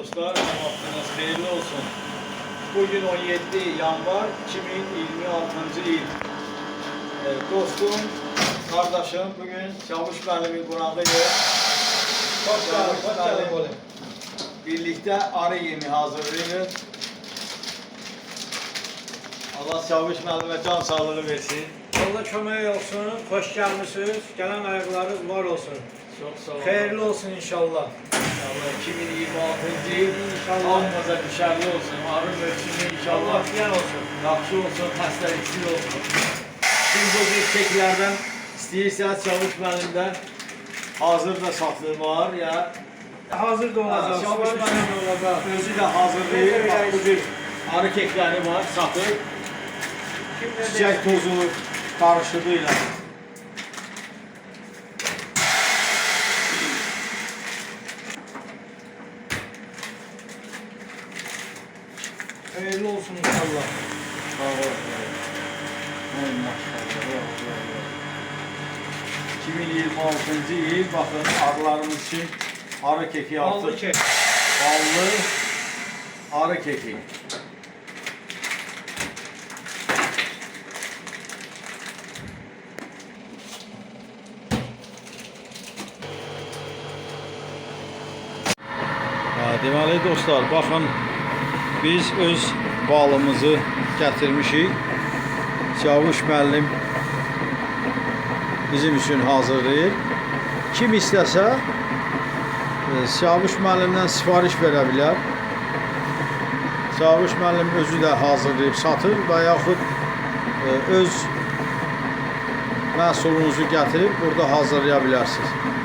dostlar, vaktiniz hayırlı olsun. Bugün 17 yanvar 2026 yıl. Dostum, kardeşim, bugün Çavuş müəllimin qonağıyıq. Hoş geldin. Birlikte arı yemi hazırlayırıq. Allah Çavuş müəllimə can sağlığı versin. Allah kömək olsun, hoş gelmişsiniz. Gelen ayaklarınız var olsun. Çok sağ olun. Hayırlı olsun inşallah. İnşallah 2026 yıl İnşallah. hamımıza düşərli olsun. Arı mövsümü inşallah Allah diyen olsun. yaxşı olsun, xəstəliksiz olsun. Siz bu çeklərdən istəyirsəniz Çavuş müəllimdə hazır da satılır var ya. Hazır da olacak. Çavuş Sipariş müəllim de olacak. özü də hazırlayır. Bak bu bir arı kekləri var, satır. Kim ne Çiçək tozu karışığıyla. Hayırlı olsun inşallah. Sağ ol. Ey maşallah. 2026 yıl bakın arılarımız için arı keki Ballı yaptık. kek. Ballı arı keki. Deməli dostlar, baxın biz öz balımızı gətirmişik. Çavuş müəllim bizim üçün hazırlayır. Kim istəsə Çavuş müəllimdən sifariş verə bilər. Çavuş müəllim özü də hazırlayıb satır və yaxud öz məhsulunuzu gətirib burada hazırlaya bilərsiniz.